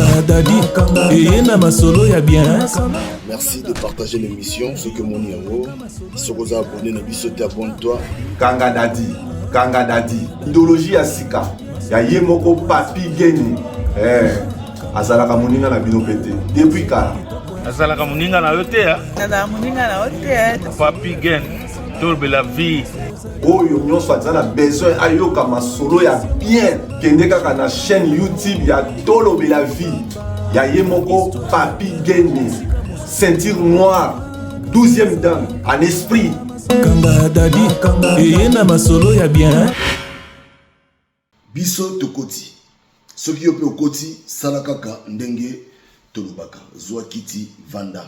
Kanga Dadi et na masolo ya bien. Merci de partager l'émission. Ce que mon yango, ce que vous abonnez, ne bisote abonne-toi. Kanga Dadi, idéologie ya sika, ya yemoko papi geni. Azalaka moninga na bino pete. Depuis kala. Azalaka moninga na yote ya. Azalaka moninga na yote. Papi geni, tolbe la vie. Oyo nyonso azala besoin ayoka masolo ya bien. Kende kaka na chaîne YouTube ya tolobe la vie. Ya yemoko papi geni. Ceinture noire, 12e dame, en esprit. Kanga Dadi et na masolo ya bien. Biso tokoti. Soki yope okoti salakaka ndenge tolobaka. Zwa kiti vanda.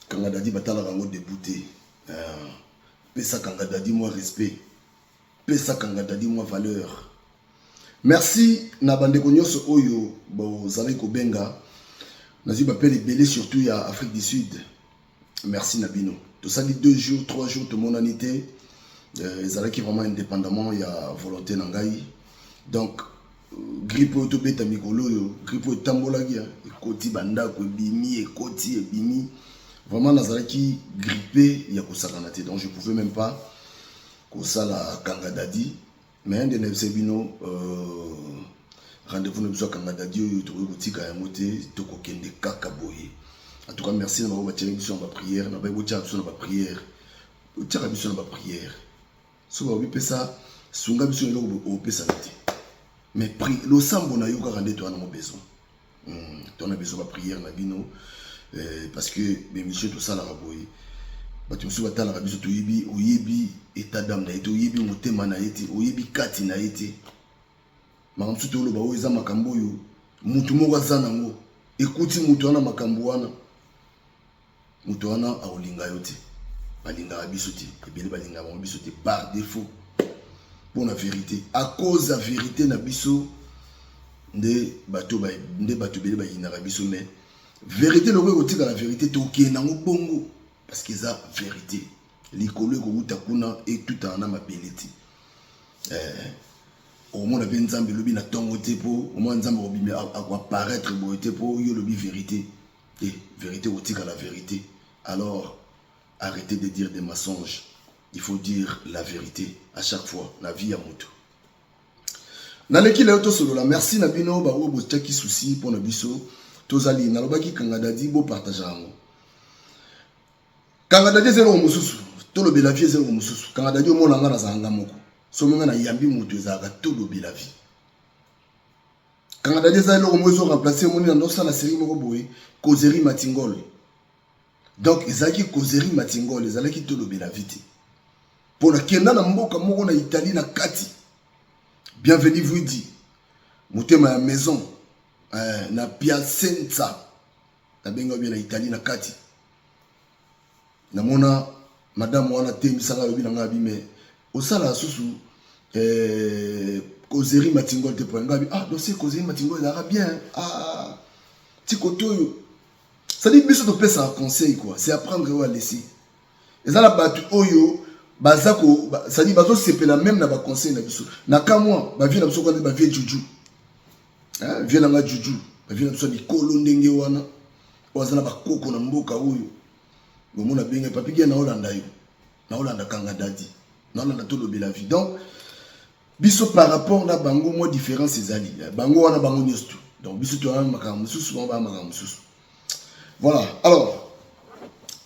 Kanga Dadi batala rango débuté. Pesa Kanga Dadi moi respect. Pesa Kanga Dadi moi valeur. Merci na bandeko nyonso oyo bo zali ko benga. Nazi m'appelle belé surtout à Afrique du Sud. Merci Nabino. Tout ça dit 2 jours, 3 jours de mon année. Ils allaient qui vraiment indépendamment il y a volonté nangai. Donc grippe au tobé tamikolo yo, grippe au tambolagi, ekoti banda ko bimi ekoti et bimi. Vraiment nazala qui grippé il y a kosakanate. Donc je pouvais même pas kosala Kanga Dadi. Mais un de nos bino rendez-vous nous Kanga Dadi oyo to kotika ya moté to kokende kaka boye. En tout cas merci na ba télévision ba prière na ba botia biso na ba prière. Botia biso na ba prière. So ba bipesa sunga biso eloko o pesa nati. Mais pri lo sambo na yo ka rende to na mo besoin. To na besoin ba prière na bino parce que be monsieur to sala ba boye. Ba tu musu batala biso to yibi oyebi état d'âme na été oyebi motema na été oyebi kati na été. Makambo soto oloba oyo eza makambo oyo mutu moko aza nango ekuti mutu wana makambo wana mutu wana aolinga yo te balingaka biso te ebele balingaka bango biso te par défaut pour la vérité à cause de la vérité na biso nde bato ebele bayinaka biso mais vérité loko ekotika la vérité tokee nango bongo parce que eza vérité likolo ekouta kuna etuta na mabele te au moins bien nzambe lobi na tongo te po au moins nzambe obimi apparaître boye te po yo lobi vérité et vérité otika la vérité alors arrêtez de dire des mensonges il faut dire la vérité à chaque fois la vie à moto na leki leo to solo la merci na bino ba obo tchaki souci pour na biso tozali na lobaki Kanga Dadi bo partager ngo Kanga Dadi zelo mususu to lobi la vie zelo mususu Kanga Dadi o mona nga na zanga moko somenga na yambi mutu ezaka tolobi la vie Kanga Dadi za eloko mozo remplacer moni na nosa la série moko boye Kozeri Matingol donc ezaki Kozeri Matingol ezalaki tolobi la vie pour na kenda na mboka moko na Italie na kati bienvenue vous dit motema ya maison na Piacenza na benga bien na Italie na kati na mona madame wana te misanga lobi na ngabi mais osala susu Kozeri Matingol te point ngabi dossier Kozeri Matingol ça bien tikoto ça dit biso to pesa conseil quoi c'est apprendre ou à laisser et ça la batu oyo bazako ça dit bazo sepela même na ba conseil na biso na ka moi ba vie na biso ko ba vie juju vie na nga juju ba vie na biso likolo ndenge wana ozana ba koko na mboka oyo ngomona benga papi gena na Hollande yo na Hollande Kanga Dadi non on a tout le la vie donc biso par rapport na bango moi différence ezali bango wana bango nyosto donc biso to na makambo susu ba makambo susu voilà alors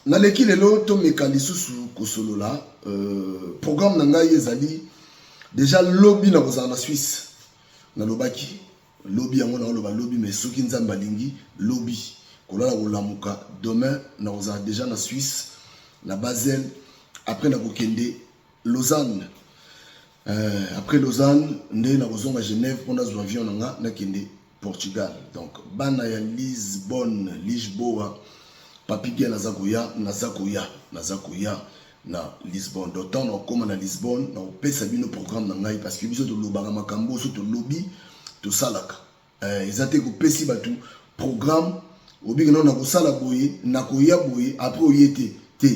na leki lelo to mekali susu kosolo la programme na ngai ezali déjà lobby na kozala na Suisse na lobaki lobby yango na loba lobby mais soki nzamba lingi lobby kolala kolamuka demain na kozala déjà na Suisse na Basel après na kokende Lausanne après Lausanne nde na kozonga Genève pour nazwa avion nanga na kende Portugal donc bana ya Lisboa papi bien nazakoya na Lisbonne d'autant na koma na Lisbonne na opesa bino programme na ngai parce que biso to lobanga makambo so to lobby to salaka ezate ko pesi batu programme obiki na kosala boye na koya boye après oyete te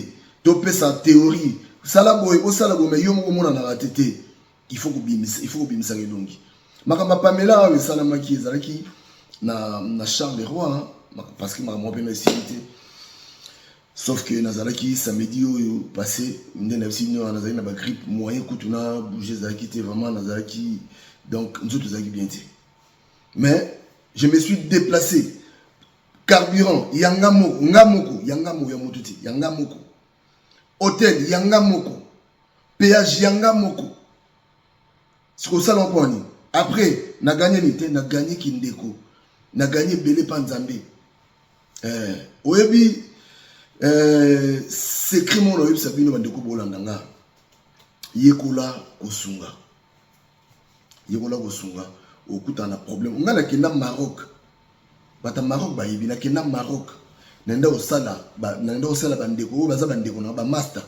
to pesa théorie sala boye osala boye yo moko mona na ratete il faut que bimisa kelongi makamba Pamela we sala maki ezalaki na Charles Roy parce que ma maman est cité. Sauf que nazalaki samedi passé ndena bisino nazali na ba grippe moyen kutuna bouger zaki te vraiment nazalaki donc nous tous zaki bien. Mais je me suis déplacé. Carburant, yangamoko, ngamoko, yangamoko ya motuti, yangamoko. Hôtel, yangamoko. Péage, yangamoko. C'est comme ça l'on. Après, na gagné nité, na gagné Kindeko, na gagné Belé Panzambe. Oyebi, c'est crime on a eu Sabino Bandeko Bolandanga. Yekola Kosunga. Yekola Kosunga. Okuta na problème. On a la kena Maroc. Bata Maroc ba yibina kena Maroc. Nenda osala bandeko, baza bandeko na ba master.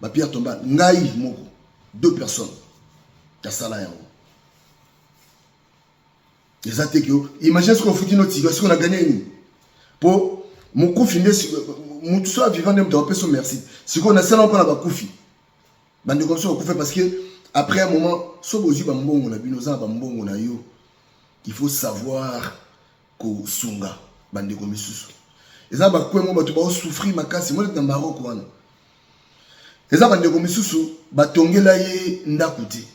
Ba Pierre Tomba ngai moko. 2 personnes. Ta sala yango. Les atekio, imagine ce qu'on fout notre tigre, ce qu'on a gagné. Pour mon coup fini, mon tout soit vivant même de son merci. Ce qu'on a ça on a ba koufi. Bande comme ça on fait parce que après un moment, so bozi ba mbongo na binoza ba mbongo na yo. Il faut savoir ko sunga bande comme susu. Et ça ba quoi moi ba to ba souffrir makasi moi dans Maroc wana. Et ça bande comme susu ba tongela ye ndakuti.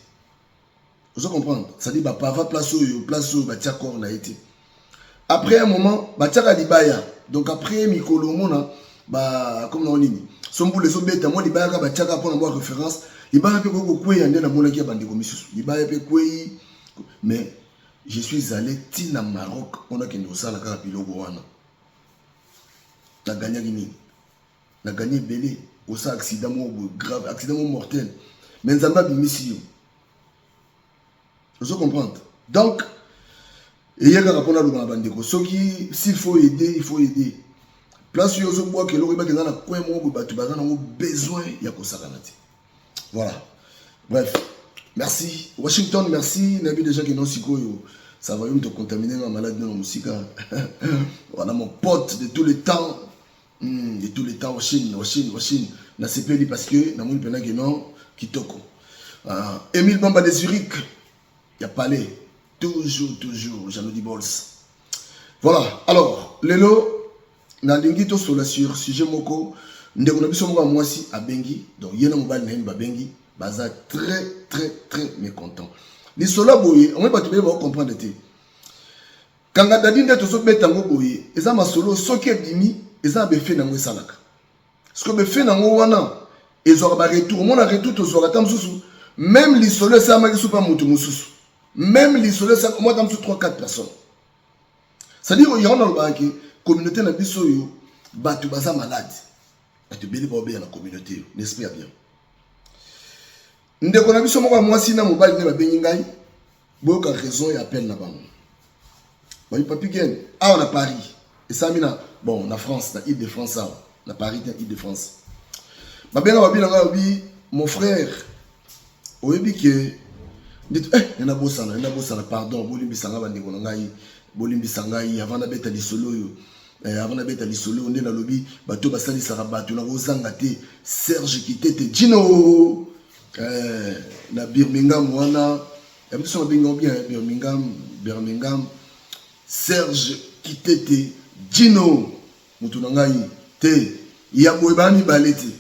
Vous comprenez? Ça dit, bah, pava place où, bah, tia corps n'a été. Après un moment, bah, tia libaya. Donc après, Mikolo Mona, bah, comme on dit, son bout les obètes, moi, libaya, bah, tia pour avoir référence. Libaya peut quoi, y en a dans mon équipe, bande commission. Libaya peut quoi, mais je suis allé tina Maroc, on a qu'un dossier à la carapilo Gowana. La gagné Guinée. La gagné Belé. Au ça, accident grave, accident mortel. Mais Nzamba Bimisio. Vous comprenez? Donc, il y a un rapport à l'Oubandeko. S'il faut aider, il faut aider. Place où vous voyez que l'on a besoin, il y a voilà. Bref, merci. Washington, merci. Il y a des gens qui n'ont ça va te contaminer ma maladie dans la musique. Voilà mon pote de tous les temps. De tous les temps, Washington. Na CPL parce que na mon pena que non, Kitoko. Émile Bamba de Zurich. Il y a parlé, toujours, Jean-Louis Bols. Voilà, alors, Lelo, na lingi to sur sujet moko, ndeko na biso moko mwasi a bengi, donc yena mobile na ba bengi, baza très mécontent. Li solo boye, on va te comprendre te. Kanga dadi ndeto so betango boye, eza masolo soki ebimi, eza be fe nango salaka. Ce que be fe nango wana, ezo ba retour, mon retour to so ratam susu, même li solo ça ma ki pas mutu mususu. Même l'isolé, ça moi dans 3-4 personnes. C'est-à-dire qu'il y a une communauté dans le pays, batu baza malade. Batu beli ba bien la communauté, n'est-ce pas bien? Ndeko na biso moko mwasi na mobali ne ba bengi ngai, boka raison et appel na bango. Ba papi gen, on a Paris. Et ça mina bon, na France, na Île-de-France ça, na Paris, na Île-de-France. Ba benga ba bila ngai mon frère. Oyebi que dites, il y a bossana, pardon, Bolimbi Sanga Bandeko Nangai, Bolimbi Sangai, avant la bête à l'isolo, avant la bête à l'isolo, on est dans le lobby, bateau Bassali Sarabat, on a Rosangate, Serge qui était Gino, la Birmingham, Wana, il y a besoin de Birmingham, Serge qui était Gino, Moutounangai, te, Yaboebami Balete,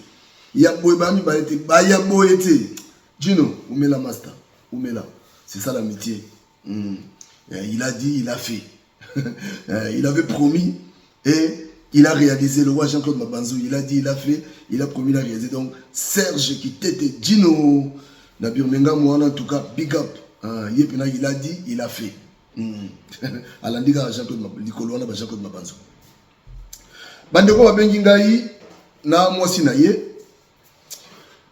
Bayaboete, Gino, où met la master. C'est ça l'amitié. Il a dit, il a fait. Il avait promis et il a réalisé. Le roi Jean-Claude Mabanzou, il a dit, il a fait, il a promis, il a réalisé. Donc, Serge qui t'était Gino, na Birmingham, en tout cas, big up. Il a dit, il a fait. À l'andiga Jean-Claude Mabanzou. Bandeko Babengingaï, na mwasi na ye,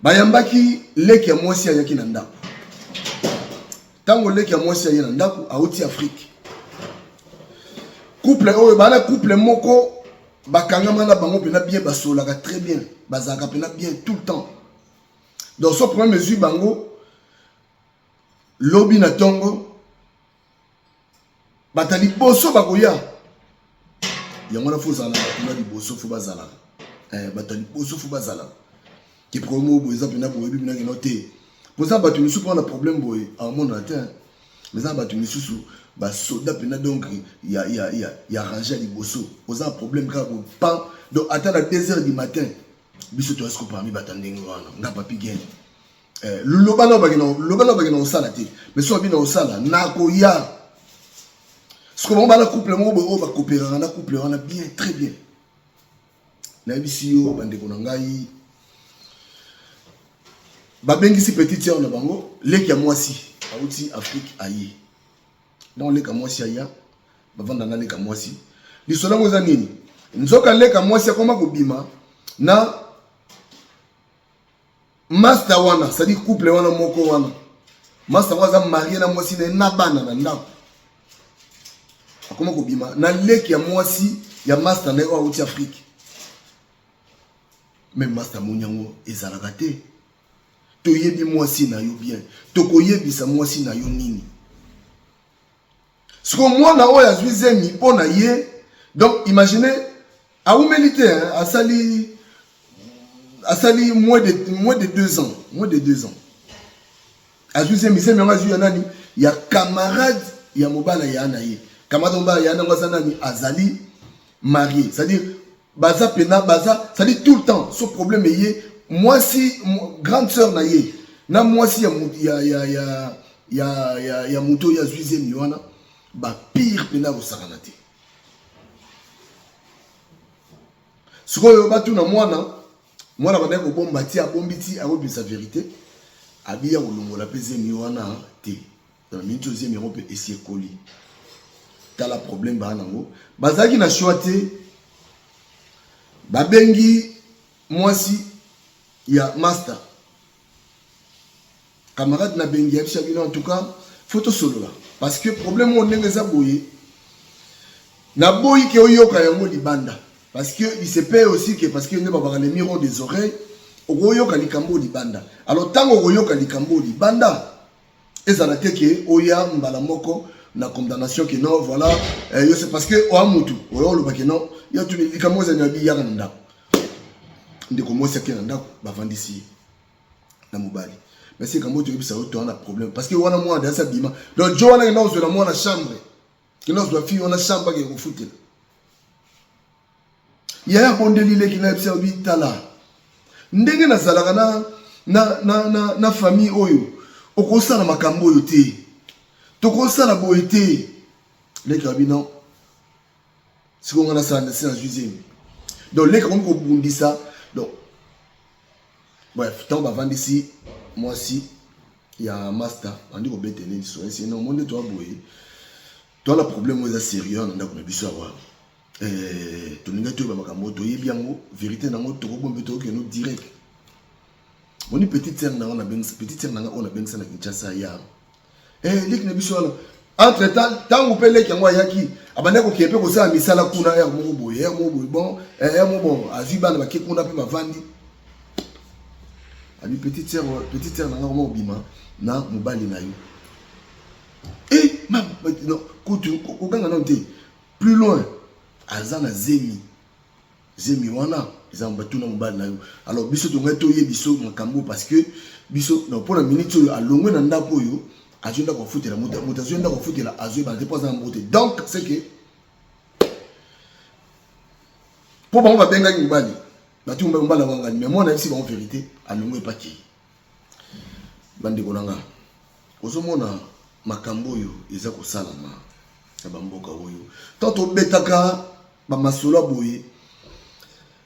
bayambaki leki ya mwasi ya yaki na ndaku. Tango leki ya mwasi ya ndaku auti Afrique. Couple oyo bana couple moko bakangama na bango pena bien basolaka très bien, bazaka pena bien tout le temps. Dans son premier mesure bango lobi na tongo batali boso bakoya. Yango na fo zala na liboso fo bazala. Batali boso fo bazala. Qui promo boza pena boyebi bina noté. Pour ça, tu me souffres un problème, boy, à mon atteint. Mais ça, tu me souffres, ba soldat pena donc il y a rangé les bosso aux un problème grave pas donc attends à 2h du matin biso to est-ce parmi batandeng wana nga papi gen lobana bagena osala te mais so bina osala nako ya ce que on va la couple mo bo ba coopérer na couple wana bien très bien na bisio bande ko ngai ba bengisi petite sœur na bango leki ya mwasi auti Afrique ayi donc leka mwasi aya ba vanda na leka mwasi lisola ngoza nini nzoka leka mwasi akoma kobima na master wana ça dit couple wana moko wana master waza marié na mwasi na bana na ndako akoma kobima na leki ya mwasi ya master na auti Afrique même master monyango ezalaka te toyebi mwasi na yo bien tokoyebisa mwasi na yo nini ce que moi na oya zuzemi pona ye donc imaginez a humilité à sali moins de 2 ans a zuzemi c'est même azu nani ya camarade ya mobala ya naye camarade mobala ya nanga nani azali marié c'est-à-dire baza pena baza c'est-à-dire tout le temps ce problème est moi si grande sœur na ye na moi si ya muto ya zuzemi wana ba pire pena ko sakanate sikoyo batu na mwana bana ko bomba ti abombiti akobi sa vérité abiya kolongola peze mi wana te na minto zemi ko pe essayer koli tala problème ba nango bazaki na choix te babengi mwasi ya master camarade na bengi ya en tout cas photo solo là parce que problème on ndenge za boye na boyi ke oyoka yango libanda parce que il se paye aussi que parce que ne ba les miroirs des oreilles oyoka likambo libanda alors tango oyoka likambo libanda ezala te ke oya mbala moko na condamnation que non voilà yo c'est parce que o amutu o lo ba ke non yo tu likambo za nyabi ya nda ndeko mwasi ke nda ba vandisi na mobali mais c'est comme tu dis ça on a problème parce que wana moi dans sa bima donc jo wana na ozo na chambre que nous doit faire on a chambre qui refouter il y a un bon délire qui n'a pas bitala ndenge na zalaka na famille oyo okosala makambo oyo te tokosala boye te les cabinets c'est qu'on a ça dans juillet donc les comme ko bundisa donc bref tant va vendre ici moi si il y a un master on dit qu'on peut tenir sur c'est non monde toi boye toi le problème est sérieux on a qu'on biso avoir to ninga to ba makambo to yebi yango vérité nango to ko bombe to ke no direct moni petite sœur na on a ben petite sœur na on a ben ça na Kinshasa ya lik na biso entre temps tango pele ki yango yaki abane ko kepe ko sa misala kuna ya mo boye bon bon aziba na ba ke kuna pe ba vandi abi petite sœur na ngoma obima na mobali na yo non ko ganga non te plus loin azana zemi wana ezamba tuna mobali na yo alors biso to ngato ye biso makambo parce que biso na pour la minute yo alongwe na ndako yo azenda ko futela moto azenda ko futela azwe ba dépose en beauté donc c'est que pour ba benga mobali batu mbala wangani mais moi na si en vérité alongwe pas ki bandi konanga ozomona makambo yo eza ko salama na bamboka oyo tanto betaka ba masolo boye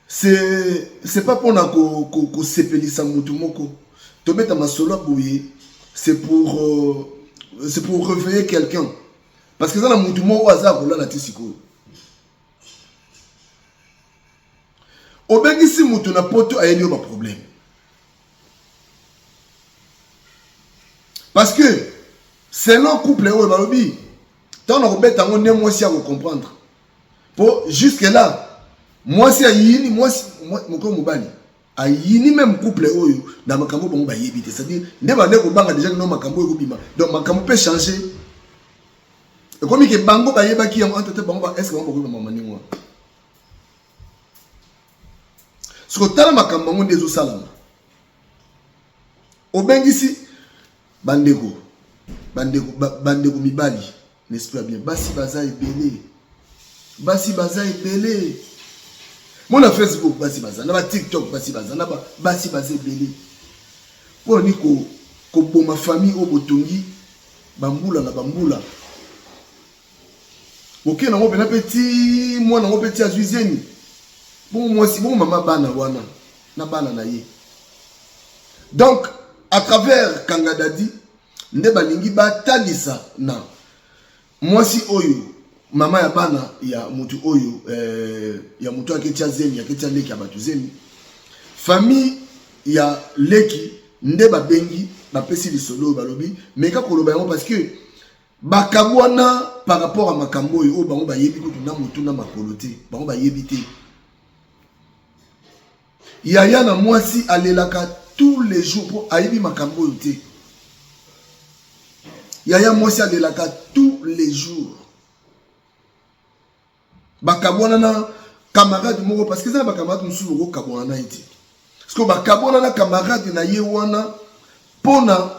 c'est pas pour na ko sepelisa mutu moko to beta masolo boye c'est pour réveiller quelqu'un parce que ça na mutu moko aza ko la tisiko obengisi mutu na poto ayeli yo ba problème parce que selon couple oyo balobi tant on rebête on ne moi si à comprendre pour jusque là moi si ayini moi moko mobali ayini même couple oyo na makambo bongo ba yebite c'est-à-dire ndeba ndeko banga déjà no makambo eko bima donc makambo peut changer et comme que bango ba yebaki en entre bango est-ce que bango ko mama ningwa ce que tala makambo ngo ndezo salama obengisi bandeko mibali n'est-ce pas bien? Basi baza ebele. Basi baza ebele. Mon na Facebook basi baza, na ba TikTok basi baza, na ba basi baza ebele. Pour ni ko boma famille o botongi bambula na bambula. Ok na ngo pena petit moi na ngo petit azuizeni. Bon moi si bon maman bana wana na bana na ye. Donc à travers Kangadadi nde balingi batalisa na moi si oyo mama ya bana ya mutu oyo ya mutu aketia zemi aketia leki ya batu zemi famille ya leki nde babengi bapesi lisolo balobi meka koloba yango parce que bakabwana par rapport à makambo oyo bango bayebi kutu na mutu na makolo te bango bayebi te yaya na mwasi alelaka tous les jours pour ayebi makambo oyo te yaya mwasi alelaka tous les jours bakabwana na camarade moko parce que ça bakamade mususu ko kabwana na iti parce que bakabwana na camarade na ye wana pona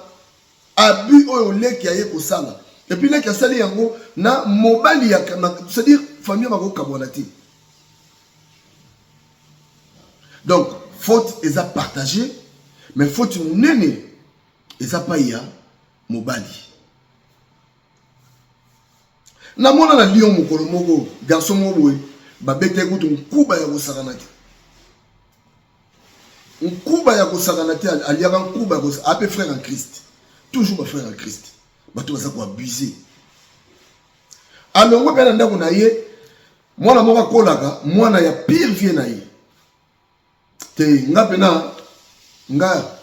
abi oyo leki aye ko sala et puis leki asali yango na mobali ya c'est-à-dire famille bako kabwana ti donc faute eza partagée mais faute nene eza pa ya mobali na mona na lion mokolo moko garçon moko babete kutu nkuba ya kosakana te nkuba ya kosakana te aliaka nkuba ya kosakana ape frère en Christ toujours ba frère en Christ bato baza ko abuser alongo pe na ndako na ye mwana moko akolaka mwana ya pire vie na ye te nga pena nga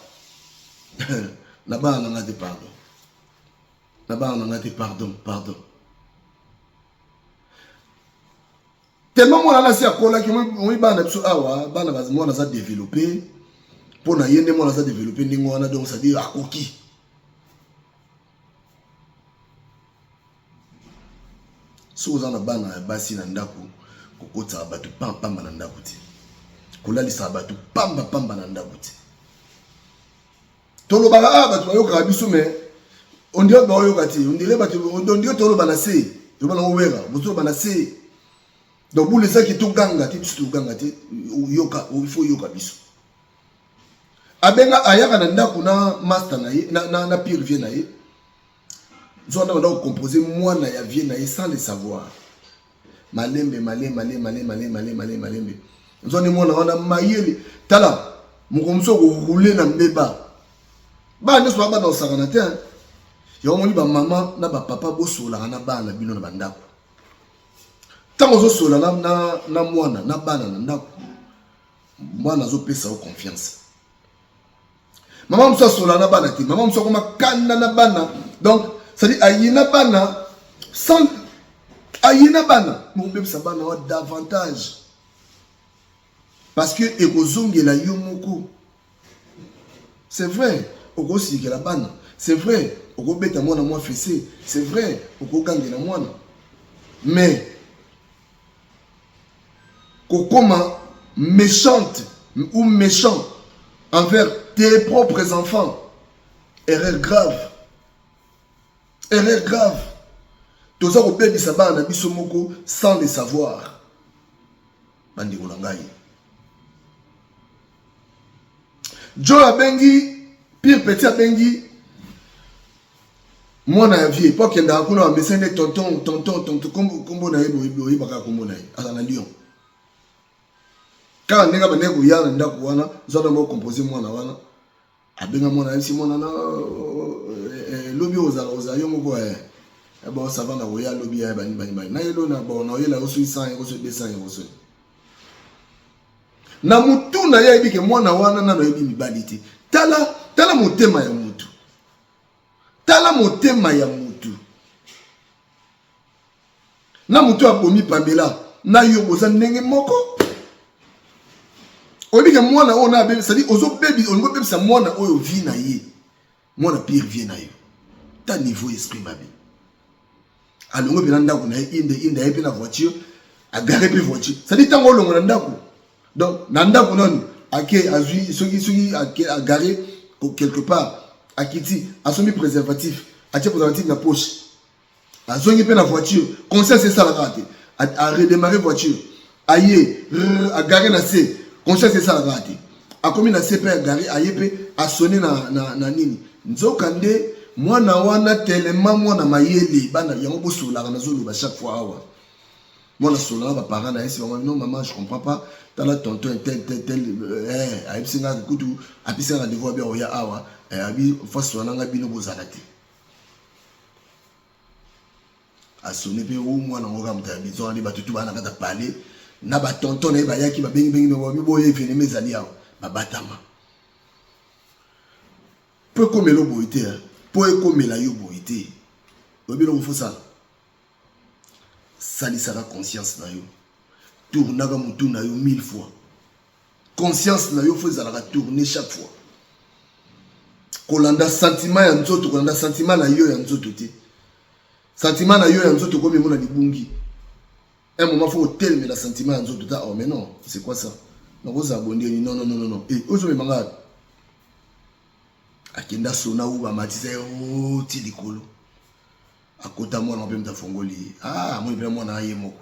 na bana nga te pardon na bana nga te pardon tellement moi là c'est à coller que moi bana biso awa bana baz moi na za développer pour na yende moi na za développer ndingo wana donc ça dit akoki so za na bana basi na ndako kokota batu pamba na ndako ti kolalisa batu pamba na ndako ti tolo bala batu bayoka biso mais on dirait ba yoka ti on dirait batu on dirait tolo bana se to bana wera bozo bana se. Donc pour les gens qui tout ganga, il faut yoka biso. Abenga ayaka na ndako na master na pire vie na ye. Nzo na ndako composer mwana ya vie na ye sans le savoir. Malembe. Nzo ni mwana wana mayele tala mukomso ko rouler na mbeba. Ba nso ba na osakana te. Yo moni ba mama na ba papa bosola na bana bino na bandako. Tant que sola na mwana na bana na ndako mwana zo pesa au confiance maman mso sola na bana ti maman mso koma kanda na bana donc ça dit ayina bana sans ayina bana mo bebisa bana wa davantage parce que ekozongela yo moko c'est vrai okosikela bana c'est vrai okobeta mwana mwa fessé c'est vrai okogangela mwana mais comment méchante ou méchant envers tes propres enfants. Erreur grave. Tout ça au bébé sabana na biso moko sans le savoir. Bandi olangai. Joe abengi pire petit abengi mwana ya vie pas kenda kuna mesene tonton kombo na yebo baka kombo na ye ala na lion. Quand on a des gens qui ont composé mon awana, abenga mwana si mwana na lobby oza yo moko bon ça va na roya lobby ya bani na yelo na bon na yela osu 100 euros 200 euros na mutu na ya ibike mwana wana na yebi mibalite tala motema ya mutu na mutu abomi pambela na yo boza ndenge moko. Obike mwana ona bebe c'est-à-dire ozo baby on go bebe sa mwana oyo vie na ye mwana pire vie na yo ta niveau esprit mabe alongo bina ndako na inde ye pe na voiture a garer pe voiture c'est-à-dire tango longo na ndako donc na ndako non ake azui soki a garer quelque part akiti asomi préservatif atie préservatif na poche azongi pe na voiture conscience c'est ça la rate a redémarrer voiture aye a garer na C conscience c'est ça la rate a commis na C pe a garer aye pe a sonner na nini nzokande mwana wana tellement mwana mayele bana yango bosola na zolo ba chaque fois awa mwana sola ba parents na esi ba non maman je comprends pas dans la tonton tel aye singa kutu apisa na devoir bien oya awa abi face wana nga bino bozala te a sonné pe ou mwana ngoka mta bizo ali batutu bana kata parler na ba tonton na ba yaki ba bengi no bi boye vene mezali awa ba batama peu comme le boité peu comme la yo boité obi lo faut ça salisaka conscience na yo tournaka mutu na yo 1000 fois conscience na yo faut ezalaka tourner chaque fois kolanda sentiment ya nzoto kolanda sentiment na yo ya nzoto te sentiment na yo ya nzoto comme mona libungi un moment faut tellement la sentiment ya nzoto ta oh mais non c'est quoi ça non vous abonner non et ozo me manga akenda sona ou ba matisa o ti likolo akota mwana mpe mtafongoli moi bien mwana aye moko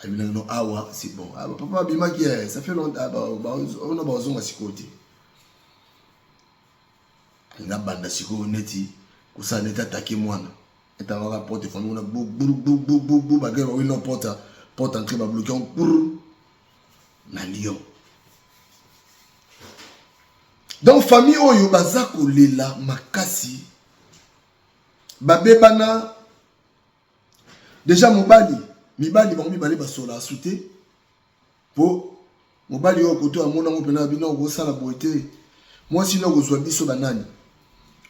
abina no awa c'est bon papa bima qui ça fait longtemps on a besoin de sikoti nga banda siko neti kusa neta taki mwana eta waka porte famille na bou bagay wa wino porte entrer ba bloquer pour na lion donc famille oyo baza kolela makasi babebana déjà mibali bango mibale basola asute po mobali oyo koto amona ngo pena bino ko sala boité moi sino ko zwa biso banani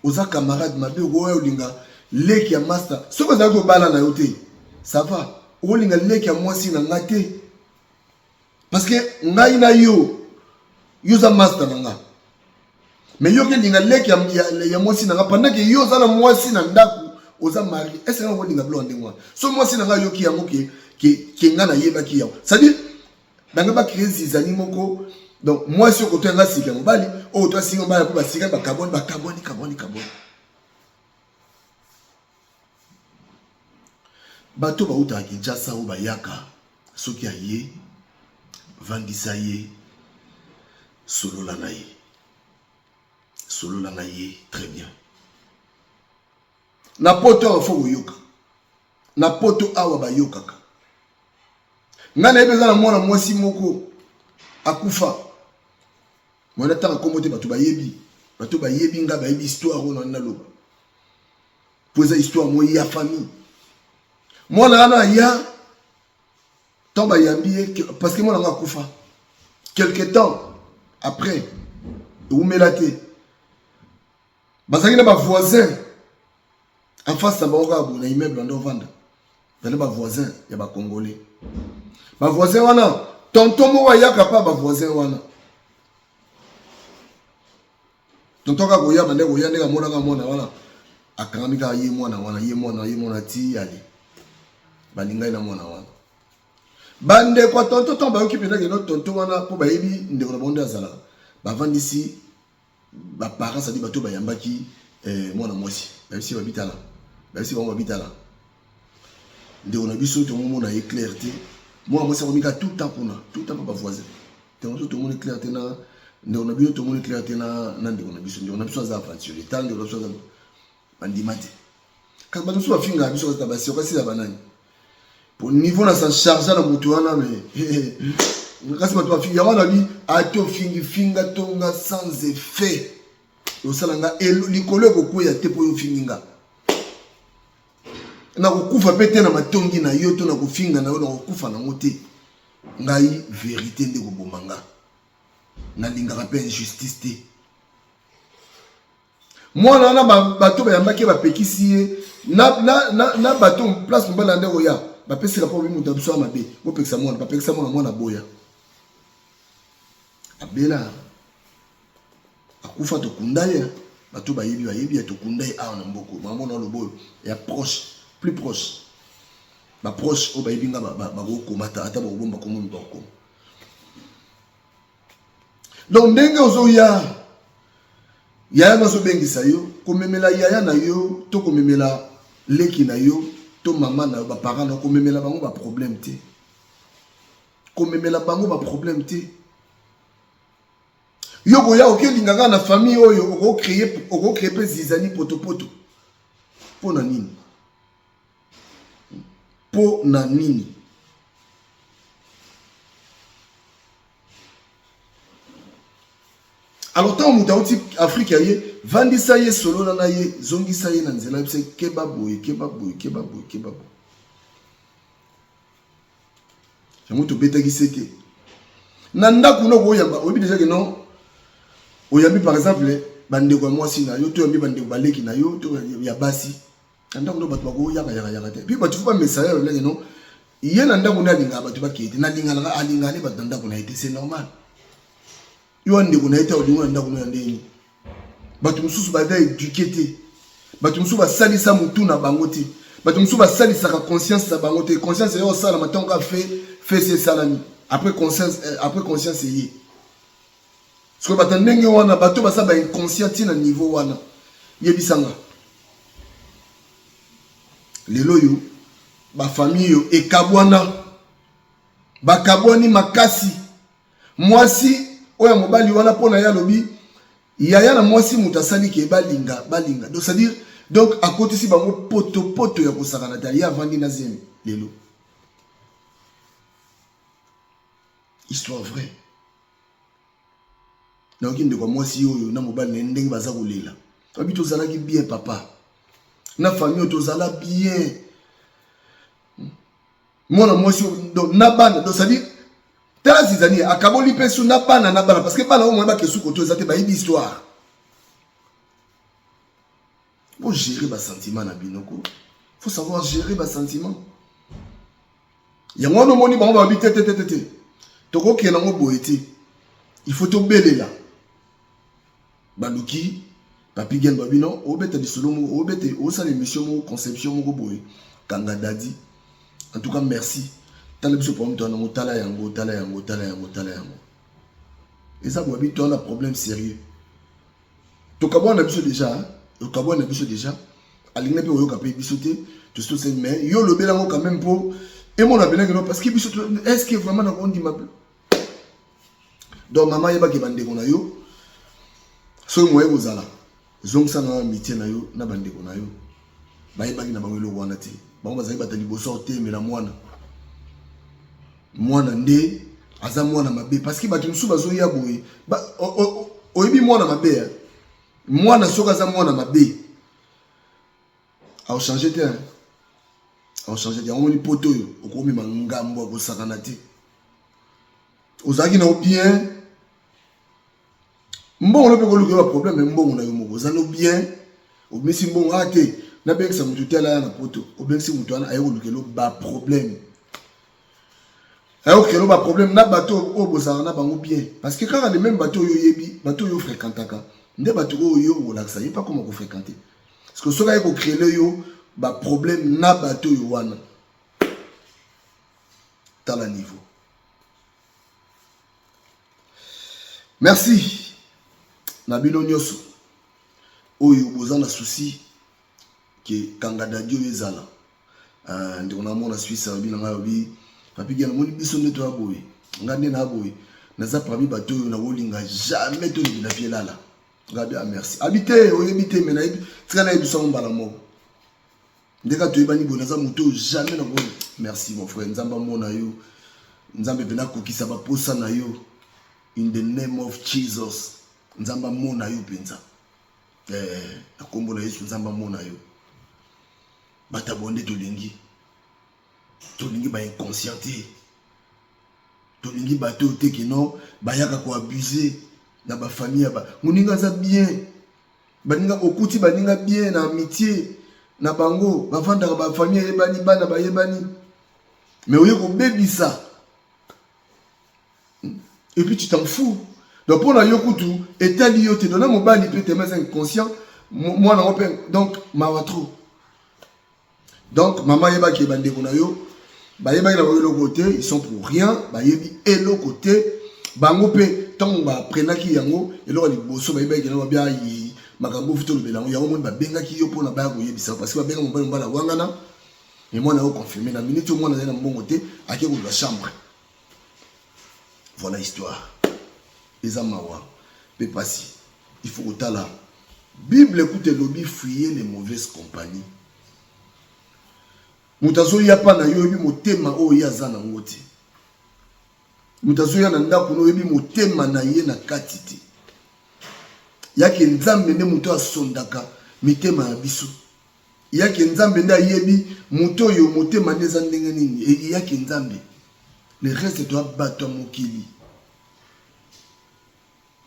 oza camarade mabe oyo linga leki ya master soko za ko bala na yote ça va o linga leki ya moi sina ngate parce que ngai na yo za master nga mais yo ke linga leki ya moi sina nga pendant que yo za na moi sina ndaku oza mari est-ce que on linga blonde moi so moi sina nga yo ki yango ke nga na yeba ki yango ça dit danga ba crise zani moko donc moi sur côté nga sika mobali o to singa ba ko ba sika ba carbone bato ba uta Kinshasa o ba yaka soki aye vandisa ye solola na ye très bien na poto fo yoka na poto awa ba yokaka ngana ebeza na mwana mwasi moko akufa mwana tanga komote bato bayebi nga bayebi histoire ona na loba poza histoire mo ya famille mwana ana ya tomba yambi parce que mwana nga akufa quelque temps après umelate bazaki na ba voisin en face à Baorabu, na immeuble en Dovanda. Dans les voisins, il y a des Congolais. Les voisins, wana. Tonton Moua yaka pas les voisins, wana. Tonton Kagoya, bande Goya, nega mona wana. Akaramika ye mona ti ali. Balinga ina mona wana. Bande kwa tonton tomba yoki pena ke no tonton wana po ba yebi ndeko bonde azala. Ba vandisi ba parents ça dit bato ba yambaki mwana mwasi. Ba bisi babita la. Merci on va vite là. On a vu ça tout le monde a éclairé. Moi ça on tout le temps pour pas voisin. Tout le monde éclairé na on a vu tout le monde éclairé na on a besoin d'aventure. Le temps de la chose bandimate. Quand ba so finga biso ka basi okasi la banani. Pour niveau na sa charge na mutu wana mais kasi ba to finga wana bi a to finga tonga sans effet. Au salanga likolo ko kuya te po yo finga. Na kukufa pete na matongi na yo to na kufinga na yo na kukufa na ngote ngai vérité ndeko bomanga na lingaka pe injustice te mwana na bato bayambaki bapekisi ye na bato place mbala ndeko ya bapesika po bimuta biso mabe bopekisa mwana boya abela akufa to kundaye bato bayebi ya to kundaye a na mboko mamona lobo ya proche plus proche ba proche o ba ibinga ba ko mata ata ba bomba ko mun ba ko donc ndenge ozo ya na so bengisa yo ko memela ya na yo to ko memela leki na yo to maman na yo ba parents na ko memela bango ba problème te ko memela bango ba problème te yo ko ya okelingaka na famille oyo oko créer pe zizani poto po na nini alors tant muta uti Afrique ye vandisa ye solo na ye zongisa ye na nzela bise kebaboy jamuto betaki sete nanda kuno ko yamba obi déjà que non oyambi par exemple bande ko mwasi na yo to yambi bande baleki na yo to ya basi nanda kuno batu bako yaka te puis batu fa message là non ye nanda kuno alinga batu bakete na linga na alinga ne batu nanda kuno été c'est normal yo ande kuno été olingo nanda kuno ndeni batu mususu bada éduquer te batu mususu ba salisa mutu na bango te batu mususu ba salisa ka conscience na bango te conscience yo sala matonga fait c'est salami après conscience yé ce que bato ndenge wana bato basa ba inconscient na niveau wana yebisanga lelo yo ba famille yo ekabwana bakabwani makasi mwasi oya mobali wana pona ya lobi yaya na mwasi mutasali ke balinga donc c'est à dire donc à côté si bango poto ya kosakana ta ya vandi na zemi lelo histoire vraie. Donc il ne doit moi si yo na mobile ndenge baza kolela. Abi tozala ki bien papa. Na famille tozala bien. Mona moi si donc na bana donc ça dit tala zizani akaboli pesu na bana parce que bana au moins ba kesu ko tozate ba histoire. Faut gérer ba sentiment na binoko. Faut savoir gérer ba sentiment. Ya ngono moni ba ba habiter tete. Toko kena ngo boete. Il faut tomber là. Baluki, papi gen babino, obete di solo mo, obete osa l'émission mo conception mo boye. Kanga dadi. En tout cas merci. Tala biso pour mto na tala yango. Et ça bobi toi un problème sérieux. To kabo na biso déjà, alinga pe oyo ka pe biso te, to sto se mais yo lo bela ngo quand même pour et mon appelé que non parce que biso est-ce que vraiment on dit ma donc maman yeba ke bande ko na yo so moye kozala zong sana amitié na yo na bande ko na yo ba yeba na bango eloko wana te bango bazali batali boso te mais la mwana nde aza mwana mabe parce que batu musu bazo ya boye ba oyebi mwana mabe mwana soka aza mwana mabe a changer te a changer te on ni poto yo okomi mangambo ko sakana te ozaki na bien mbongo le peko luke ba problème mbongo na yo moko zano bien obimisi mbongo ate na bengisa mutu tela na poto obengisi mutu ana ayo luke lo ba problème ayo kelo ba problème na bato o bozana na bango bien parce que quand les mêmes bateaux yo yebi bateau yo fréquentaka nde bateau yo relaxa y pas comment ko fréquenter parce que soka ko créer yo ba problème na bateau yo wana tala niveau. Merci. Nabino nyoso. Oyo bozana souci que kangada dio ezala. Ndikona mona Suisse abina ngabi. Papi gana moni biso neto aboye. Ngande na aboye. Naza parmi bato yo na wolinga jamais to na fielala. Ngabi merci. Habiter oyebite mena tika na biso mbala moko. Ndeka to ebani bonaza moto jamais na bon. Merci mon frère Nzamba mona yo. Nzambe bena kokisa ba posa na yo. In the name of Jesus. Nzamba mona yo penza. Akombo na Yesu Nzamba mona yo. Bata bonde tolingi. Tolingi ba inconscienté. Tolingi bato te que non, bayaka ko abuser na ba famille ba. Muninga za bien. Baninga okuti baninga bien na amitié na bango, bafanda ba famille ebani bana ba yebani. Mais oyo ko bebisa. Et puis tu t'en fous. Donc pour la yokutu, et tel yote, donne mon bal, il peut te mettre inconscient. Moi, non, donc, mawatro. Donc, maman yeba qui est bandé konayo, ba yeba qui est le côté, ils sont pour rien, ba yebi et le côté, bango pe, tant ba prena ki yango, et là, les bosso, ba yeba qui est bien, makambo vito le belango ya au monde ba benga ki yo pona ba ko yebisa parce que ba benga mobali mbala wangana et moi na confirmer na minute au moins na mbongo te ake ko la chambre. Voilà l'histoire. Ezamawa pe passi. Il faut que la Bible écoute lobby fuyer les mauvaises compagnies. Mutazo ya pa na yo bi motema o ya zana ngoti. Mutazo ya na ndako no yebi motema na ye na katiti. Yake nzambe nde muto asondaka mitema ya biso. Yake nzambe nda yebi muto yo motema neza ndenge nini. Yake nzambe. Le reste doit battre mokili.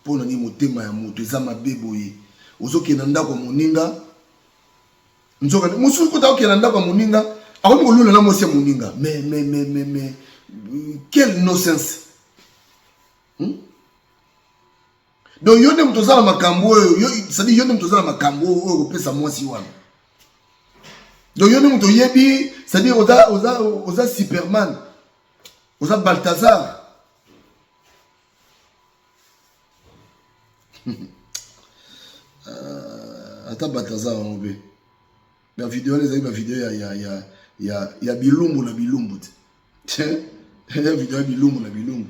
Pona ni motema ya muto ezama beboye. Ozoke na ndako moninga. Nzoka musu ko ta okena ndako moninga. Akomi ko lula na mosi ya moninga. Mais quel nonsense. Donc yone mtozala makambo yo c'est-à-dire yone mtozala makambo o pesa mwasi wana. Donc yone mto yebi c'est-à-dire oza Superman. Oza Balthazar. Ata Balthazar ngobe. La vidéo les amis, la vidéo ya bilumbu na bilumbu. Tiens, la vidéo bilumbu na bilumbu.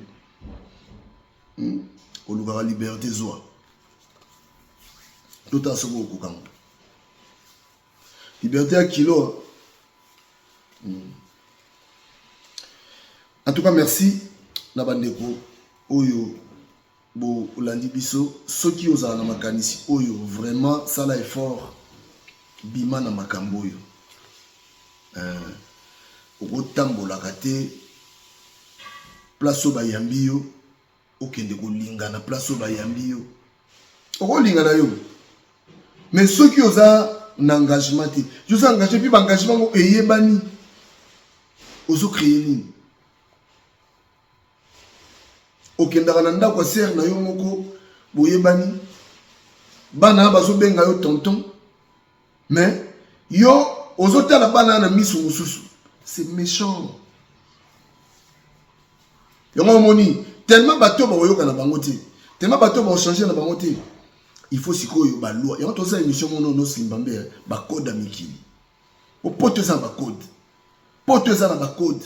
Oluka liberté zoa. Tout à ce qu'on a. Liberté à kilo. En tout cas, merci. Nabandeko. Oyo. Bo Olandi biso. Ceux qui osent na makanisi. Oyo. Vraiment, ça là est fort. Bima na makambo yo. Oko tambola kate. Place au bayambi yo. Okende ko linga na place au bayambi yo. Oko linga na yo. Mais ceux qui ont un engagement, je suis engagé, puis l'engagement est yébani. Oso créer ni. Okendarananda kwa ser na yo moko boyebani. Bana baso benga yo tonton. Mais yo oso tala bana na misu mususu. C'est méchant. Yongo moni tellement bateau ba yoka na bango te. Tellement bateau ba changer na bango te. Il faut siko yo ba loi. Yongo toza émission mono no simbambe ba code amikili. O poto za ba code. Poto za na ba code.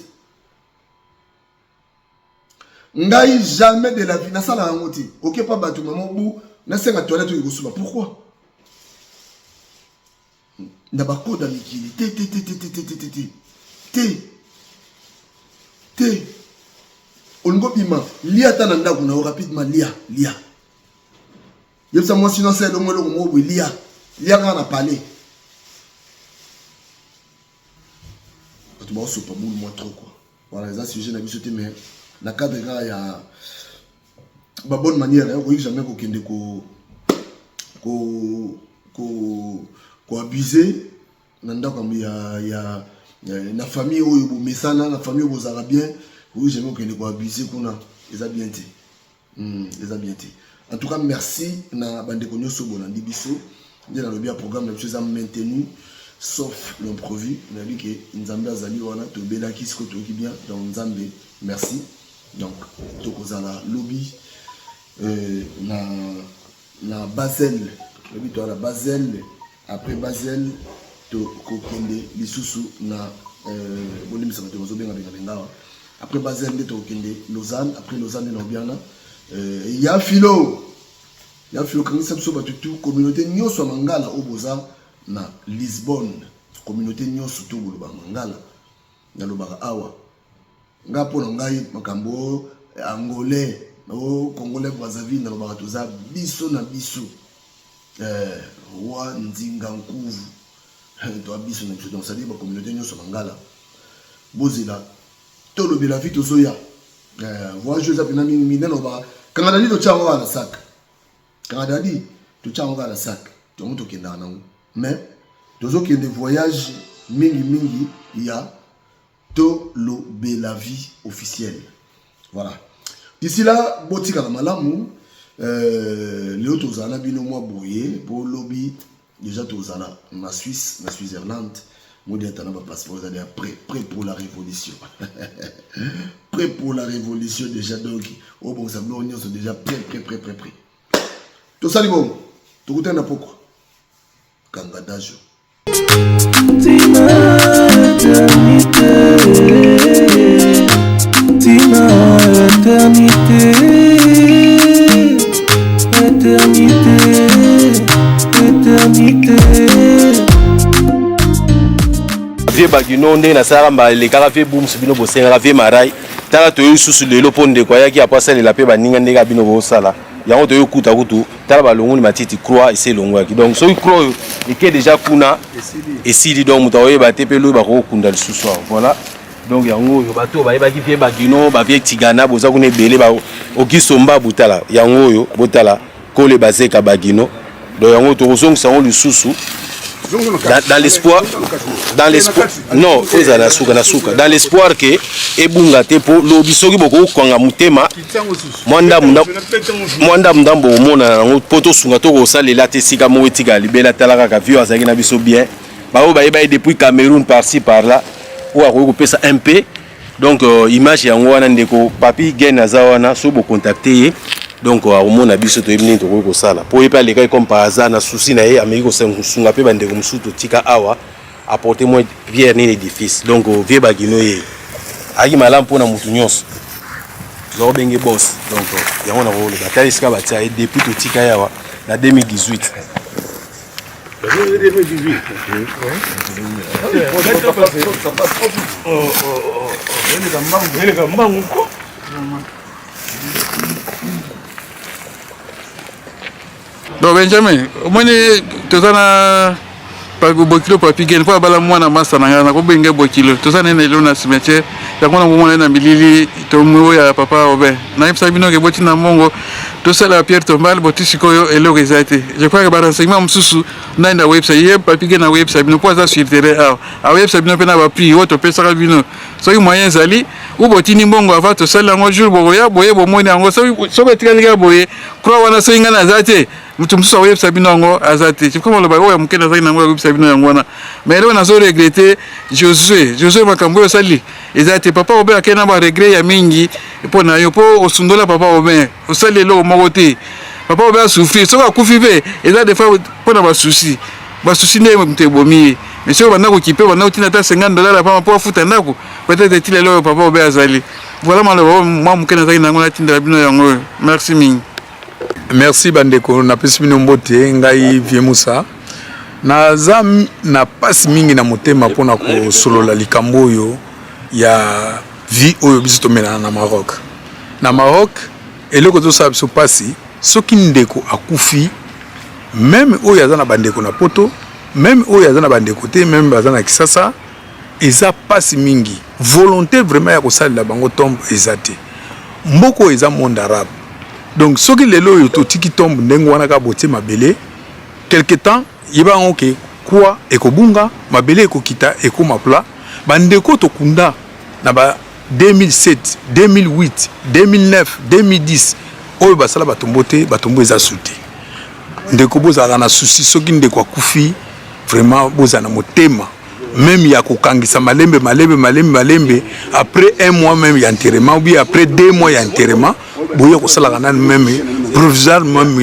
Ngai jamais de la vie na sala yango te. OK pas bateau maman bu na senga toilette yo kosuba. Pourquoi? Na ba code amikili. Te. Ongo bima lia ta nanda kuna rapidement lia. Yebsa moi sinon c'est le mot le mot lia quand on a parlé. Tu vas pas boule moi trop quoi. Voilà, ça sujet na bisoté mais na cadre il y a ba bonne manière hein, oui jamais ko kende ko abuser nanda comme il y a na famille oyo bo mesana na famille bo zara bien. Oui, j'aime que les abuser qu'on a les a bien été. Les a bien été. En tout cas, merci na bande konyo so bolandi biso. Bien dans le bien programme la chose a maintenu sauf l'imprévu. On a dit que Nzambe azali wana to bela ki sko to ki bien dans Nzambe. Merci. Donc to kozala lobby na Basel. Lobby to la Basel après Basel to kokende lisusu na bonimi sa to zo benga benga. Après Basel, il y a Lausanne. Après Lausanne, il y a Philo. Il y a Philo, quand il s'est battu, communauté Nyo soit Mangala au Boza, na Lisbonne. Communauté Nyo surtout Mangala. Na Lobara Awa. Nga po ngai makambo angolais, congolais Brazzaville na Lobara toza biso na biso. Wa Nzinga Nkuvu. To biso na biso. Donc ça dit la communauté Nyo soit Mangala. Bozila. Tolo bela vie to soya. Voyage za pina mineno ba. Quand dit to tchanga na sac. Quand dit to tchanga na sac. To moto kenda na. Mais tozo kende voyage mingi ya tolo bela vie officielle. Voilà. D'ici là, botika na malamu Léo tozana bino moi boye pour lobby déjà tozana na Suisse, na Switzerland. Moi, je suis passeport, prêt pour la révolution. Prêt pour la révolution déjà. Donc, au bon, ça nous déjà prêt. Tout ça, les bons. Tout le monde, Kangadajo. Tima éternité, Tima éternité, éternité, éternité. Vie bagino nde na sala les carafé boom subino bosenga vie marai tala to yususu lelo ponde kwa yaki apasa le lape baninga ndeka bino bo sala yango to yokuta kutu tala balongo ni matiti croix ese longo yaki donc so croix eke déjà kuna esili donc mutaoye batepe lo ba ko kunda lisusu voilà donc yango yo bato ba yebaki vie bagino ba vie tigana boza kuna ebele ba okisomba butala yango yo botala ko le baseka bagino donc yango to kozongisa ngo lisusu dans l'espoir non dans l'espoir que ebunga te po lobi soki boko kwanga mutema mwanda mndambo omona nango poto sunga to ko salela te sika mo etika libela talaka ka vio azaki na biso bien ba o ba depuis Cameroun par-ci par-là ou a ko pesa un peu donc image yango wana ndeko papi gen azawana so bo contacter donc au monde biso to ibni to ko sala po epa les comme par hasard na souci na ye ameki ko sunga pe bande ko musuto tika awa apporter moi pierre ni l'édifice donc vie bagino ye aki malam pona mutu nyonso zo benge boss donc yango na ko le bataille ska batia depuis to tika yawa na 2018 Donc Benjamin, moi tu as pas beaucoup papi gen pas bala mwana masa na ko benge bokilo to sana na ilona cimetière ya kona mwana na milili to mwo ya papa obe na ipsa bino ke boti na mongo to sala Pierre Tombal boti sikoyo elo rezate je crois que ba renseignement msusu na na website ye papi gen na website bino poza sur terrain a website bino pena ba prix auto pesa bino so moyen zali ou boti ni mongo avant to sala ngo jour boya boye bo moni ngo so betrika boye croix wana so ingana zate mutu msusu wa website bino ngo azate chifukama lo ba oya mukena zaki na ngo website bino yango wana mais leo nazo regretter Josué makambo sali ezate papa obe akena ba regret ya mingi pona yo po osundola papa obe osali lo mogote papa obe souffrir so ka kufibe eza des fois pona ba souci ne mtebomi mais so bana ko kipe bana utina ta $50 pa po futa ndako peut-être tile lo papa obe azali voilà malo moi mukena zaki na ngo na tinda bino yango merci mingi. Merci bandeko na pesi bino mbote ngai Vie Musa naza na pasi mingi na motema pona ko solola likambo oyo ya vie oyo biso tomena na Maroc eloko to sa biso pasi soki ndeko akufi même oyo aza na bandeko na poto même oyo aza na bandeko te même baza na Kisasa eza pasi mingi volonté vraiment ya kosalela bango tombe eza te mboko eza monde arabe. Donc, ce qui est là, tout qui tombe, n'engwana ka boté mabele. Quelque temps, il va en que quoi ekobunga, mabele ekokita ekomapla. Bandeko to kunda na ba 2007, 2008, 2009, 2010. Oyo basala batombote, batombo eza souté. Ndeko boza na souci, ce qui ndeko akufi, vraiment boza na motema. Même il y a kokangisa malembe après un mois même il y a enterrement ou bien après 2 mois il y a enterrement boya ko sala kana même provisoire même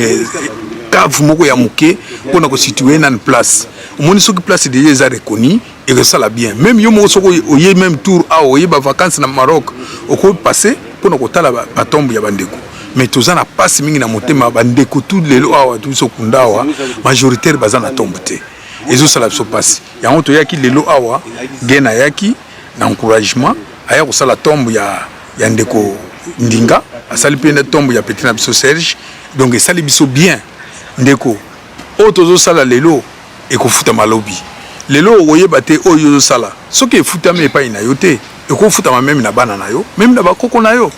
cave moko ya muke pona ko situer na place omoni soki place déjà reconnu et que ça la bien même yo moko soko oye même tour a oye ba vacances na Maroc oko passer pona ko tala ba tombe ya bandeko mais tozana passe mingi na motema bandeko tout lelo awa tout sokunda awa majoritaire bazana tombe te ezo sala so passe ya onto yaki lelo awa gena yaki na encouragement aya ko sala tombe ya ndeko ndinga asali pena tombe ya petit na biso Serge donc esali biso bien ndeko otozo sala lelo ekofuta malobi lelo oyeba te oyo sala soki efuta me pa ina yote ekofuta même na bana na yo même na bakoko na yo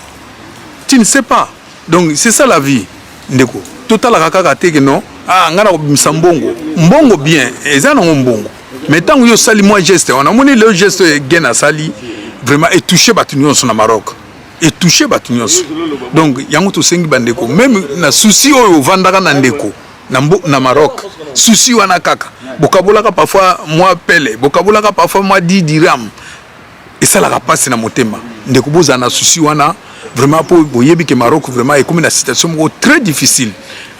tu ne sais pas donc c'est ça la vie ndeko total kaka te que non ngana ko mbongo bien eza na mbongo mais tant yo sali moi geste on a moni le geste gena sali vraiment et touché batunion sur na Maroc et touché batunion donc yango to sengi bandeko même na souci oyo vandaka na ndeko na Maroc souci wana kaka bokabolaka parfois moi pele bokabolaka parfois moi 10 dirham et ça la passe na motema ndeko boza na souci wana vraiment pour boyebi que Maroc vraiment est comme une situation très difficile.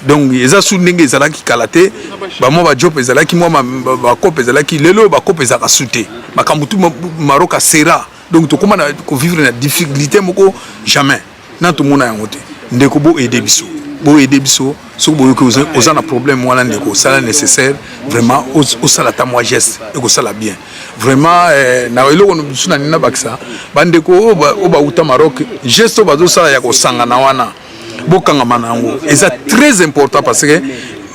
Donc eza su ndenge ezalaki kalate ba mo ba job ezalaki mo ba kope ezalaki lelo ba kope ezaka sute makambo tu Maroc a sera. Donc to comment ko vivre na difficulté moko jamais na to mona yango te ndeko bo aider biso so boyo que aux un problème wana ndeko ça nécessaire vraiment au sala ta moi geste et ko sala bien vraiment na eloko no biso na nina bakisa bandeko o ba uta Maroc geste bazo sala ya ko sanga na wana bokanga manango eza très important parce que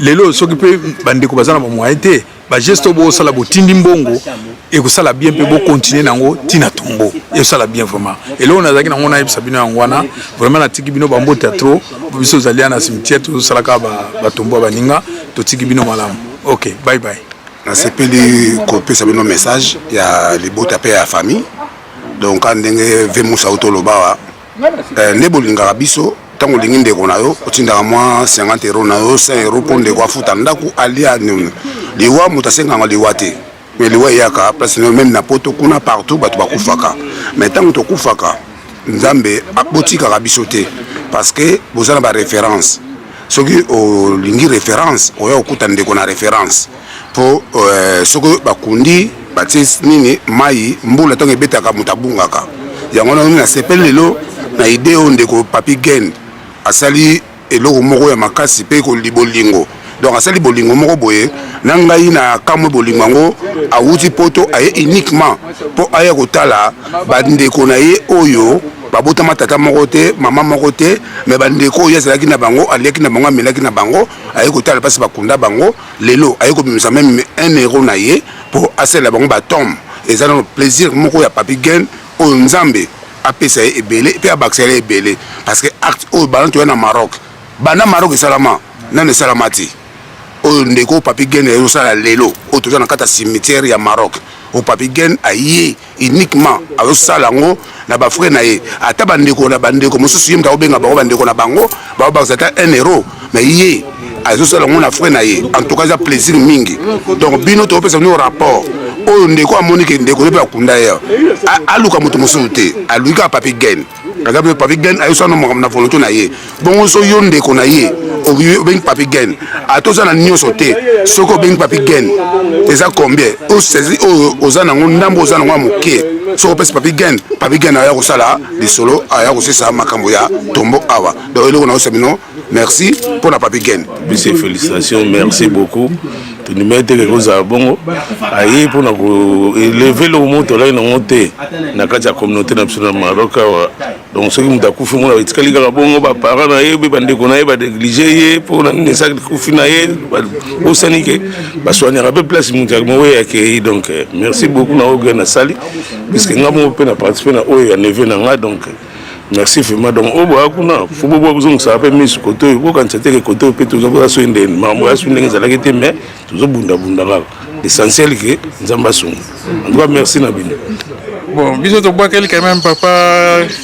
lelo soki pe bandeko bazana ba moyen te ba geste bo sala botindi mbongo et que ça la bien peut continuer nango tina tombo et ça la bien vraiment et là on a zaki nango na yebisa bino ngwana vraiment na tiki bino bambo théâtre biso zalia na cimetière tout ça la ka ba tombo ba ninga to tiki bino malam. OK, bye bye. Na sepeli ko pesa bino message ya les beaux tapés à famille donc quand ndenge vemusa utoloba ne bolinga biso tango lingi ndeko na yo otinda moi 50 € na yo 100 € pour ndeko afuta ndaku alia nini liwa mutasenga ngaliwa te. Mais le wayaka parce que même na poto kuna partout batu bakufaka mais tant to kufaka nzambe abotika kabisote parce que bozana ba référence soki o lingi référence oya okuta ndeko na référence pour soki bakundi batis nini mai mbula tango betaka mutabungaka yango na sepele lelo na idée o ndeko Papi Gen asali eloko moko ya makasi pe ko libolingo. Donc asali bolingo moko boye nangai na kamwe bolingo ngo awuti poto aye uniquement po aya kotala bandeko na ye oyo babota matata moko te mama moko te mais bandeko oyo azalaki na bango aliaki na bango amelaki na bango aye kotala pasi bakunda bango lelo aye kobimisa même 1 € na ye po asala bango batombe eza na plaisir moko ya Papi Gen oyo nzambe apesa ye ebele pe abakisa ye ebele parce que acte oyo balanto ya na Maroc bana Maroc esalama nane salamati o ndeko Papi Gen e sala lelo o toza na kata cimetière ya Maroc o Papi Gen aye uniquement a sala ngo na ba frère na ye ata bandeko na bandeko mosusu yimta obenga ba bandeko na bango ba bazata 1 € mais ye azo sala ngo na frère na ye en tout cas ça plaisir mingi donc bino to pesa no rapport o ndeko amoni ke ndeko pe akunda ya aluka moto mosusu te aluka Papi Gen agabe Papi Gen ayo sala no na volonté na ye bon so yo ndeko na ye o ben Papi Gen atoza na nyonso te soko ben Papi Gen eza combien o saisi o zana ngo ndambo o zana ngo moke soko pesa Papi Gen aya ko sala de solo aya ko sesa makambo ya tombo awa donc eloko na osabino merci pour la Papi Gen. Bis félicitations, merci beaucoup. Tu nous mets quelque chose à bongo ayi pour nous élever le moto là non monter na kati ya communauté nationale Maroc donc ceux qui m'ont couffé mon itikali ka bongo ba parents na ye ba ndeko na ye ba négliger ye pour na nesa couffé na ye au sanike ba soigner un peu place mon moye accueilli donc merci beaucoup na oga na sali puisque ngamo pe na participer na oyo ya neve na nga donc merci vraiment donc au bois kuna faut boire besoin ça peut mis côté au quand c'était que côté peut toujours pas soin de mambo ya soin ngeza la kete mais toujours bunda l'essentiel que nzamba son en tout cas merci na bino bon biso to bois quand même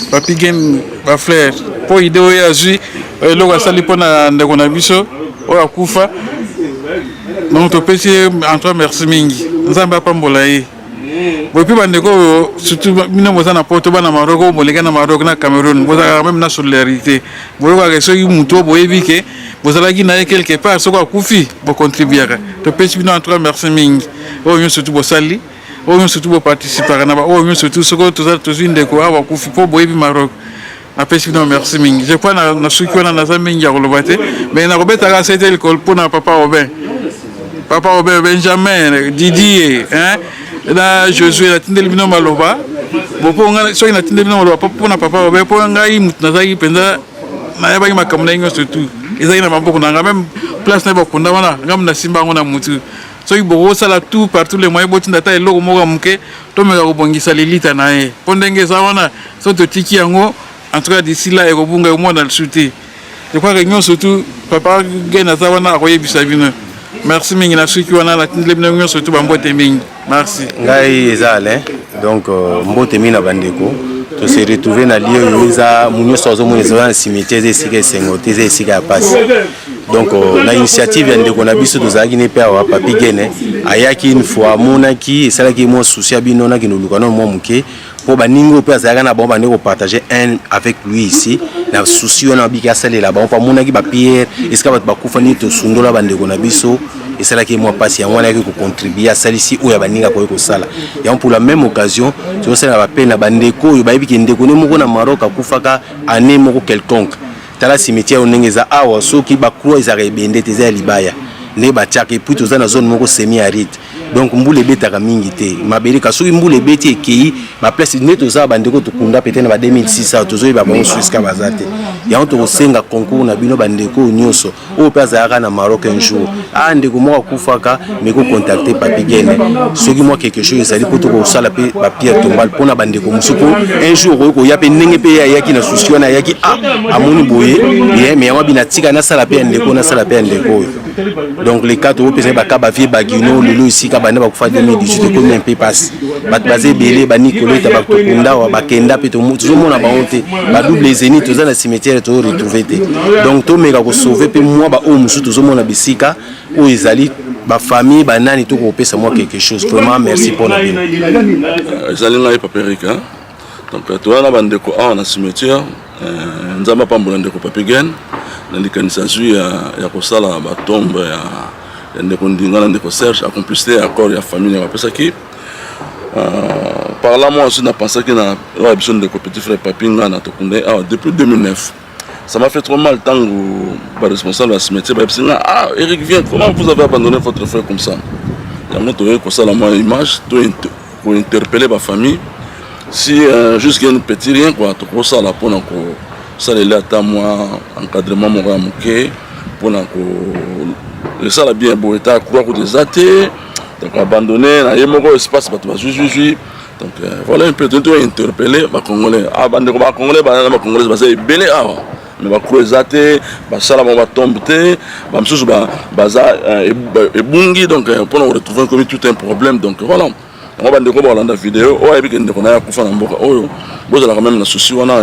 Papi Gen ba frère pour idée ya ju lo sali pona ndeko na biso o akufa donc to pesi entre merci mingi nzamba pambola ye bopi bandeko surtout mina moza na poto bana Maroc bolega na Maroc na Cameroun boza même na solidarité boyoka ke so muto boyebi ke bozala ki na quelque part so ko kufi bo contribuer to pesi bino entre merci mingi o yo surtout bo sali o yo surtout bo participer na ba o yo surtout so ko to zinde ko awa kufi po boyebi Maroc a pesi bino merci mingi je crois na suki na za mingi ya kolobate mais na robeta ka c'était l'école pour na papa Robin Benjamin Didier hein na Josué la tindeli bino maloba bopo nga so ina tindeli bino maloba popo na papa obe po nga yi mutnazaki penza na yaba yi makamuna ingo surtout ezaki na maboko na nga même place na bakunda wana ngam na simba ngona mutu so ibo sala tout partout les moyens botinda ta eloko moko muke to meka kobongisa lelita na ye po ndenge za wana so to tiki yango en tout cas d'ici là ekobunga au monde dans le souté je crois que nous surtout Papa Gen na za wana akoyebisa bino. Merci mingi na suki wana la tindele bino surtout bambote mingi. Merci. Ngai ezale donc mbote mingi na bandeko to se retrouver na lieu eza munyo sozo munyo za cimetière esika sengote esika ya passe. Donc la initiative ya ndeko na biso tozaki ne pe wa Papi Gen ayaki une fois monaki esalaki mo souci bino na kinoluka no mo muke pour baningo pe azaka na bon bande partager un avec lui ici na souci on a bika sale là ba on pa mona ki ba pierre est-ce que ba bakufa ni to sundola bande ko na biso et c'est là que moi passe yango na ko contribuer à ça ici ou ya baninga ko sala ya pour la même occasion tu sais na ba pe na bande ko yo ba biki ndeko ne moko na Maroc akufaka année moko quelconque tala cimetière onengeza awa soki ba croix ezaka ebende teza ya libaya ne ba tchaka et puis toza na zone moko semi aride donc mbule betaka mingi te mabeli kasoki mbule beti ekei ba place ne toza bandeko tukunda peut-être na ba 2600 tozo ba bon Suisse ka bazate ya to senga concours na bino bandeko nyonso o pesa yaka na Maroc un jour ndeko moko kufaka mais ko contacter Papi Gene soki moi quelque chose ezali poto ko sala pe ba pierre tombal pona bandeko musuko un jour ko ya pe ndenge pe ya yaki na souci na yaki amoni boye ye mais ya bina tika na sala pe ndeko na sala pe ndeko donc les quatre au pesa ba ka ba vie bagino lelo ici ka bana ba kufa 2018 ko même pe passe ba basé belé ba Nicolas ta ba tokunda wa ba kenda pe to mutu zo mona ba honte ba double zeni to za na cimetière to retrouver te donc to meka ko sauver pe moi ba o musu to zo mona bisika o ezali ba famille ba nani to ko pesa moi quelque chose vraiment merci pour la vie ezali ngai paperika donc to na bande ko na cimetière nzamba pambola ndeko Papi Gene na likanisa zui ya kosala ba tombe ya ndeko ndingana ndeko Serge accomplissé accord ya famille ya pesa ki par là moi aussi n'a pensé que na besoin de petit frère Papi ngana to kunde depuis 2009 ça m'a fait trop mal tant que responsable de la cimetière Eric viens comment vous avez abandonné votre frère comme ça il y a mon tour comme ça la moi image pour interpeller ma famille si juste une petit rien quoi to ko ça la pour ko ça les là ta moi encadrement mon ramuke pour ko ça la bien beau état croire que des athées donc abandonné na yemoko espace bato ba jui donc voilà un peu de interpeller ba congolais bande ko ba congolais ba congolais ba c'est belé mais ba croisaté ba sala ba tombe te ba msusu ba za ebungi donc pour nous retrouver comme tout un problème donc voilà on va ndeko ba landa vidéo o yebi kende ko na ya kufa na mboka oyo bozala quand même na souci wana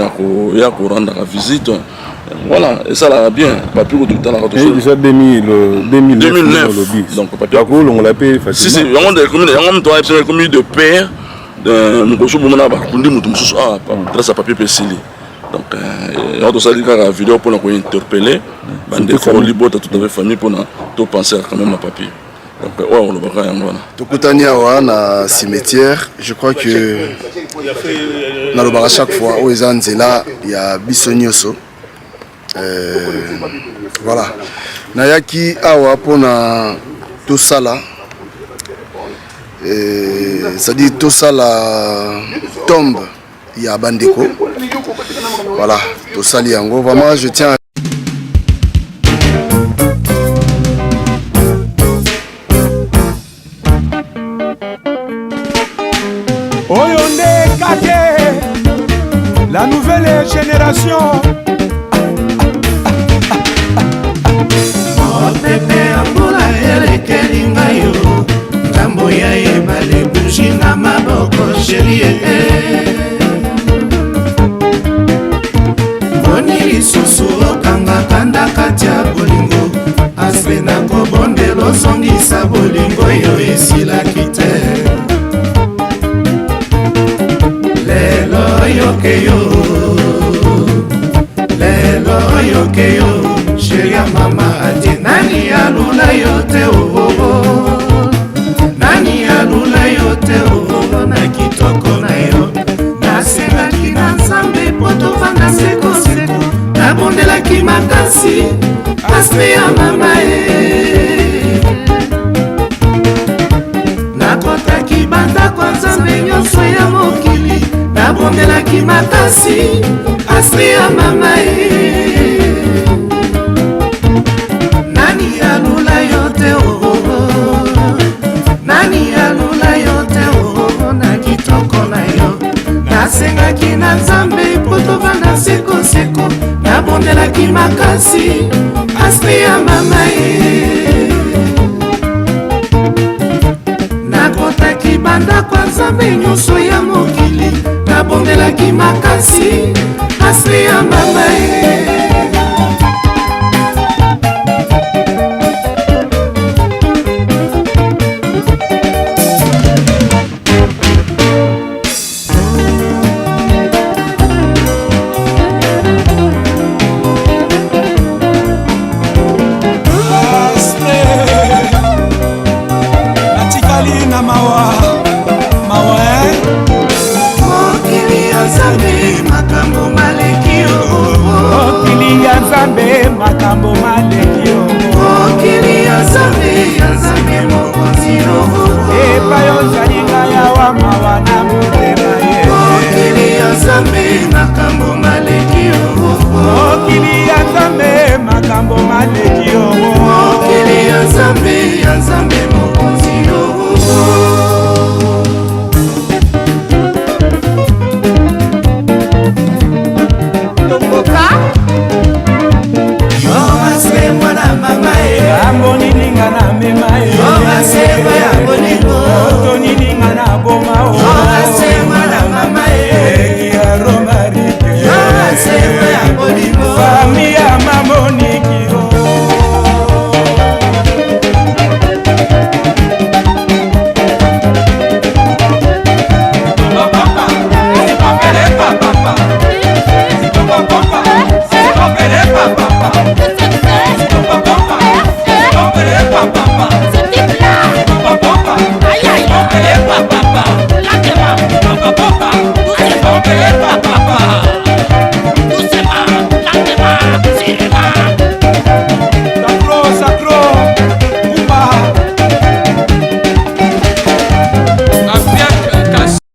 ya ko rendre la visite voilà et ça là bien Papi ko tout la et déjà 2009 donc Papi ko longo la paix facilement si on de commune on doit être commune de père de mukoso bomona ba kundi mutu mususu grâce à Papi Pesili donc on doit saluer la vidéo pour nous interpeller bande ko libota tout avec famille pour nous penser quand même à Papi donc on le baka yangwana tokutania wa na cimetière je crois que na le baka chaque fois o ezanzela ya bisonyoso voilà nayaki awa pona tosala c'est-à-dire tosala tombe ya bandeko voilà tosali yango vraiment je tiens Oyonde Kake, la nouvelle génération. Pepe ambula elekeli ngayo ngambo ya ebale buji na maboko sherie boni lisusu okanga kanda kati ya bolingo aspe na kobondelo songisa bolingo yo esilaki te lelo yokeyo sheria mama ati nani alula yote nani alula yote na kitoko na yo nasengaki na nzambe po tovanda sekoseko nabondelaki makasi aspe ya mama nakotaki bandako ya nzambe nyonso ya mokili nabondelaki makasi aspe ya mama nani alula yote nani alula yote na kitoko na yo nasengaki na nzambe po tovanda sekoseko nabondelaki makasi aspe ya mama nakotaki bandako ya nzambe nyonso ya mokili nabondelaki makasi aspe ya mama makambo maleki mokili ya Nzambe mokonzi epai ozali ngai awa mawa na motema ye mokili ya Nzambe makambo maleki mokili ya Nzambe makambo maleki mokili ya Nzambe mokonzi ambonininga na mema ye otonininga na boma ekiaromarike fami ya mamoniki Papa,